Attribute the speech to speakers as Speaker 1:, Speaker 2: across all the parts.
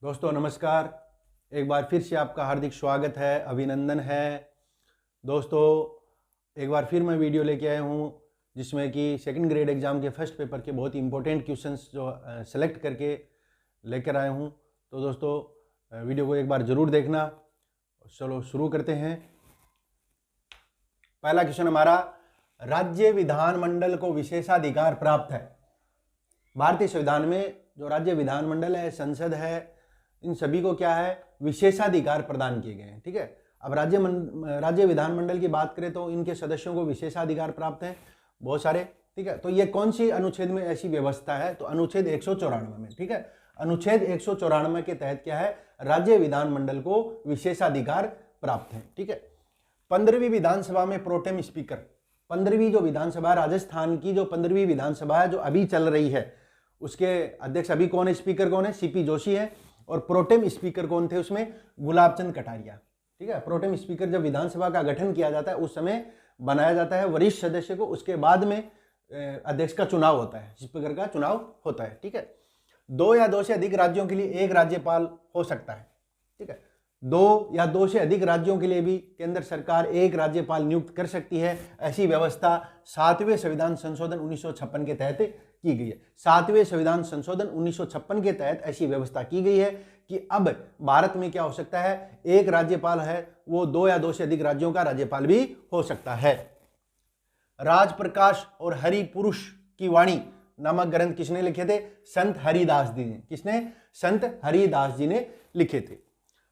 Speaker 1: दोस्तों नमस्कार। एक बार फिर से आपका हार्दिक स्वागत है, अभिनंदन है। दोस्तों एक बार फिर मैं वीडियो लेके आया हूँ जिसमें कि सेकंड ग्रेड एग्ज़ाम के फर्स्ट पेपर के बहुत ही इंपॉर्टेंट क्वेश्चंस जो सेलेक्ट करके लेकर आया हूँ। तो दोस्तों वीडियो को एक बार ज़रूर देखना। चलो शुरू करते हैं। पहला क्वेश्चन हमारा, राज्य विधानमंडल को विशेषाधिकार प्राप्त है। भारतीय संविधान में जो राज्य विधानमंडल है, संसद है, इन सभी को क्या है, विशेषाधिकार प्रदान किए गए हैं। ठीक है। अब राज्य विधानमंडल की बात करें तो इनके सदस्यों को विशेषाधिकार प्राप्त हैं बहुत सारे। ठीक है। तो ये कौन सी अनुच्छेद में ऐसी व्यवस्था है? तो अनुच्छेद 194 में। ठीक है। अनुच्छेद 194 के तहत क्या है, राज्य विधानमंडल को विशेषाधिकार प्राप्त है। ठीक है। 15वीं विधानसभा में प्रोटेम स्पीकर, 15वीं जो विधानसभा राजस्थान की, जो 15वीं विधानसभा है जो अभी चल रही है, उसके अध्यक्ष अभी कौन है, स्पीकर कौन है, सीपी जोशी है। और प्रोटेम स्पीकर कौन थे उसमें, गुलाब चंद कटारिया। ठीक है। प्रोटेम स्पीकर जब विधानसभा का गठन किया जाता है उस समय बनाया जाता है वरिष्ठ सदस्य को, उसके बाद में अध्यक्ष का चुनाव होता है, स्पीकर का चुनाव होता है। ठीक है। 2 या 2 से अधिक राज्यों के लिए एक राज्यपाल हो सकता है। ठीक है। 2 या 2 से अधिक राज्यों के लिए भी केंद्र सरकार एक राज्यपाल नियुक्त कर सकती है। ऐसी व्यवस्था 7वें संविधान संशोधन 1956 के तहत की गई है। 7वें संविधान संशोधन 1956 के तहत ऐसी व्यवस्था की गई है कि अब भारत में क्या हो सकता है, एक राज्यपाल है वो 2 या 2 से अधिक राज्यों का राज्यपाल भी हो सकता है। राजप्रकाश और हरि पुरुष की वाणी नामक ग्रंथ किसने लिखे थे? संत हरिदास जी ने। किसने? संत हरिदास जी ने लिखे थे।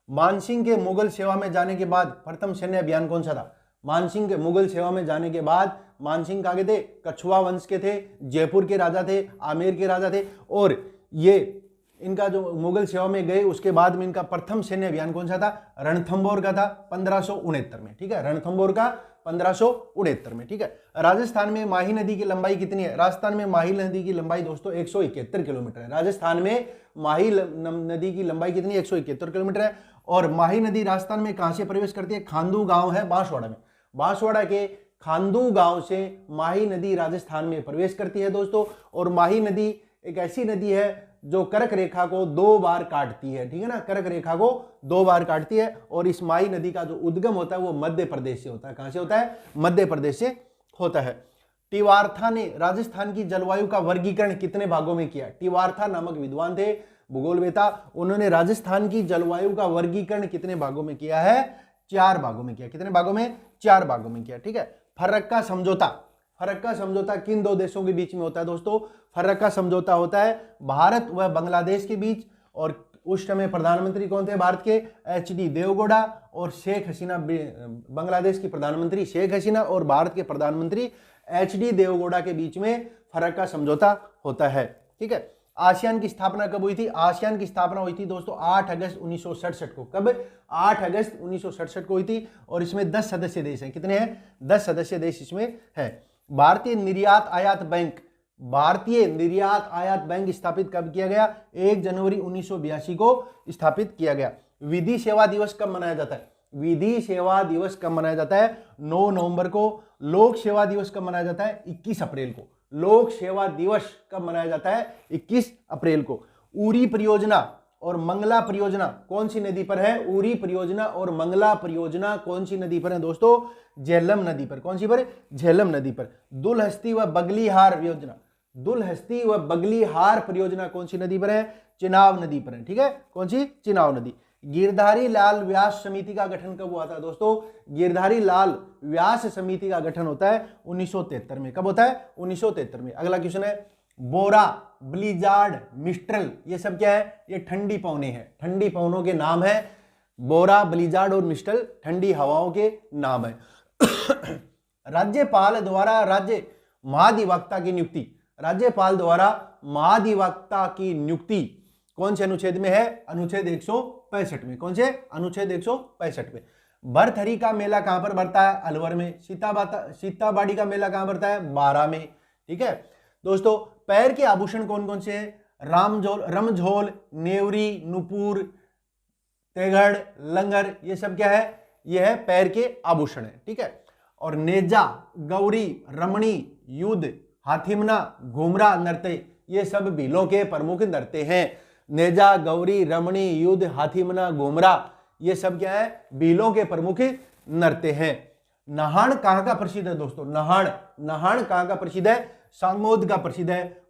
Speaker 1: मानसिंह के मुगल सेवा में जाने के बाद प्रथम सैन्य अभियान कौन सा था? मानसिंह के मुगल सेवा में जाने के बाद, मानसिंह कागे थे, कछुआ वंश के थे, जयपुर के राजा थे, आमेर के राजा थे। और ये इनका जो मुगल सेवा में गए उसके बाद में इनका प्रथम सैन्य अभियान कौन सा था? रणथंभौर का था 1569 में। ठीक है। रणथंभौर का 1569 में। ठीक है। राजस्थान में माही नदी की लंबाई कितनी है? राजस्थान में माही नदी की लंबाई दोस्तों 171 किलोमीटर है। राजस्थान में माही नदी की लंबाई कितनी? 171 किलोमीटर है। और माही नदी राजस्थान में कहां से प्रवेश करती है? खांदू गांव है बांसवाड़ा में। बांसवाड़ा के खांदू गांव से माही नदी राजस्थान में प्रवेश करती है दोस्तों। और माही नदी एक ऐसी नदी है जो कर्क रेखा को 2 बार काटती है। ठीक है ना, कर्क रेखा को 2 बार काटती है। और इस माही नदी का जो उद्गम होता है वो मध्य प्रदेश से होता है। कहां से होता है? मध्य प्रदेश से होता है। टिवारथा ने राजस्थान की जलवायु का वर्गीकरण कितने भागों में किया? टिवारथा नामक विद्वान थे, भूगोलवेता, उन्होंने राजस्थान की जलवायु का वर्गीकरण कितने भागों में किया है? 4 भागों में किया। कितने भागों में? 4 भागों में किया। ठीक है। फर्रक्का समझौता, फर्रक्का समझौता किन 2 देशों के बीच में होता है दोस्तों? फर्रक्का समझौता होता है भारत व बांग्लादेश के बीच। और उस समय प्रधानमंत्री कौन थे भारत के? HD देवगौड़ा। और शेख हसीना, बांग्लादेश की प्रधानमंत्री शेख हसीना और भारत के प्रधानमंत्री HD देवगौड़ा के बीच में फर्रक्का समझौता होता है। ठीक है। आसियान की स्थापना कब हुई थी? आसियान की स्थापना हुई थी दोस्तों 8 अगस्त 1967 को। कब? 8 अगस्त 1967 को हुई थी। और इसमें 10 सदस्य देश हैं। कितने हैं? 10 सदस्य देश इसमें है। भारतीय निर्यात आयात बैंक, भारतीय निर्यात आयात बैंक स्थापित कब किया गया? 1 जनवरी 1982 को स्थापित किया गया। विधि सेवा दिवस कब मनाया जाता है? विधि सेवा दिवस कब मनाया जाता है? 9 नवंबर को। लोक सेवा दिवस कब मनाया जाता है? 21 अप्रैल को। लोक सेवा दिवस कब मनाया जाता है? 21 अप्रैल को। उरी परियोजना और मंगला परियोजना कौन सी नदी पर है? उरी परियोजना और मंगला परियोजना कौन सी नदी पर है दोस्तों? झेलम नदी पर। कौन सी पर? झेलम नदी पर। दुलहस्ती व बगलीहार योजना, दुलहस्ती व बगलीहार परियोजना कौन सी नदी पर है? चिनाब नदी पर है। ठीक है। कौन सी? चिनाब नदी। गिरधारी लाल व्यास समिति का गठन कब हुआ था दोस्तों? गिरधारी लाल व्यास समिति का गठन होता है 1973 में। कब होता है? 1973 में। अगला क्वेश्चन है, बोरा, ब्लिजार्ड, मिस्ट्रल, ये सब क्या है? ये ठंडी पवने हैं। ठंडी पवनों के नाम है। बोरा, ब्लिजार्ड और मिस्ट्रल ठंडी हवाओं के नाम है। राज्यपाल द्वारा राज्य महाधिवक्ता की नियुक्ति, राज्यपाल द्वारा महाधिवक्ता की नियुक्ति कौन से अनुच्छेद में है? अनुच्छेद 165 में। कौन से? अनुच्छेद 165 में। भरथरी का मेला कहां पर बढ़ता है? अलवर में। सीताबाड़ी का मेला कहां बढ़ता है? 12 में। ठीक है दोस्तों। पैर के आभूषण कौन कौन से हैं? रमझोल, नेवरी, नुपुर, तेगड़, लंगर, ये सब क्या है? ये है पैर के आभूषण है। ठीक है। और नेजा, गौरी, रमणी, युद्ध, हाथीमना, घुमरा नृत्य, ये सब भीलों के प्रमुख नृत्य हैं। नेजा, गौरी, रमणी, युद्ध, हाथीमना, गोमरा, ये सब क्या है, भीलों के प्रमुख नृत्य हैं। नहाण कहां का प्रसिद्ध है दोस्तों? नहाण कहां का प्रसिद्ध है? सांगोद का प्रसिद्ध है।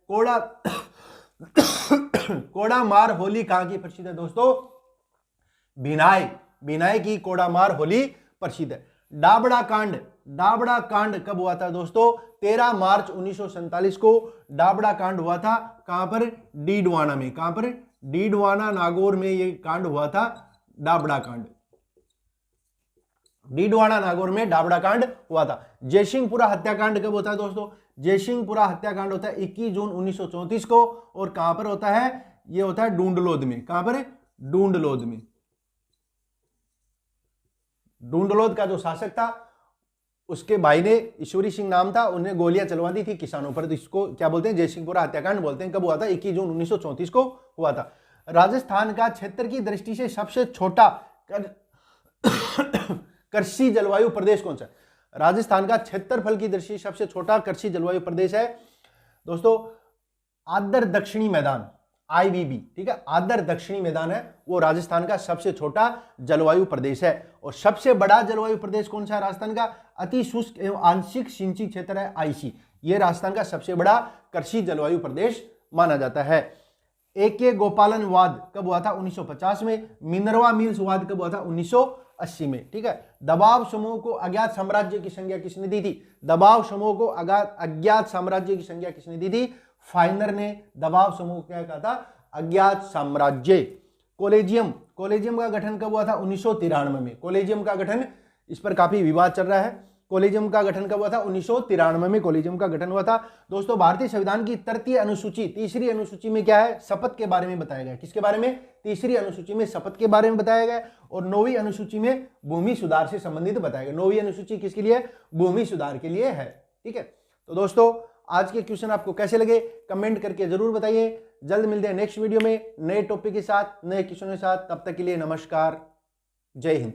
Speaker 1: कोड़ा मार होली कहां की प्रसिद्ध है दोस्तों? भिनाई की कोड़ा मार होली प्रसिद्ध है। डाबड़ा कांड कब हुआ था दोस्तों? 13 मार्च 1947 को डाबड़ा कांड हुआ था। कहां पर? डीडवाना में। कहां पर? डीडवाना नागौर में ये कांड हुआ था, डाबड़ा कांड। डीडवाना नागौर में डाबड़ा कांड हुआ था। जयसिंहपुरा हत्याकांड कब होता है दोस्तों? जयसिंहपुरा हत्याकांड होता है 21 जून 1934 को। और कहां पर होता है? ये होता है डूंडलोद में। कहां पर? डूंडलोद में। डूंडलोद का जो शासक था, उसके भाई ने, ईश्वरी सिंह नाम था, उन्हें गोलियां चलवा दी थी किसानों पर। तो इसको क्या बोलते हैं? जयसिंहपुरा हत्याकांड बोलते हैं। कब हुआ था? 21 जून 1934 को हुआ था। राजस्थान का क्षेत्र की दृष्टि से सबसे छोटा कृषि जलवायु प्रदेश कौन सा है? राजस्थान का क्षेत्रफल की दृष्टि से सबसे छोटा कृषि जलवायु प्रदेश है दोस्तों आदर दक्षिणी मैदान, IBB। ठीक है, आदर दक्षिणी मैदान है, वो राजस्थान का सबसे छोटा जलवायु प्रदेश है। और सबसे बड़ा जलवायु प्रदेश कौन सा है राजस्थान का? अति शुष्क एवं आंशिक सिंचित क्षेत्र है, IC। ये राजस्थान का सबसे बड़ा कृषि जलवायु प्रदेश माना जाता है। AK गोपालन वाद कब हुआ था? 1950 में। मिनरवा मिल्स वाद कब हुआ था? 1980 में। ठीक है। दबाव समूह को अज्ञात साम्राज्य की संज्ञा किसने दी थी? दबाव समूह को अज्ञात साम्राज्य की संज्ञा किसने दी थी? फाइनर ने दबाव समूह क्या कहा था? अज्ञात साम्राज्य। कॉलेजियम का गठन कब हुआ था? 1993 में। कॉलेजियम का गठन, इस पर काफी विवाद चल रहा है। कॉलेजियम का गठन कब हुआ था? 1993 में कॉलेजियम का गठन हुआ था। दोस्तों भारतीय संविधान की तृतीय अनुसूची, तीसरी अनुसूची में क्या है? शपथ के बारे में बताया गया। किसके बारे में? तीसरी अनुसूची में शपथ के बारे में बताया गया। और 9वीं अनुसूची में भूमि सुधार से संबंधित बताया गया। 9वीं अनुसूची किसके लिए? भूमि सुधार के लिए है। ठीक है, तो दोस्तों आज के क्वेश्चन आपको कैसे लगे कमेंट करके जरूर बताइए। जल्द मिलते हैं नेक्स्ट वीडियो में नए टॉपिक के साथ, नए क्वेश्चन के साथ। तब तक के लिए नमस्कार, जय हिंद।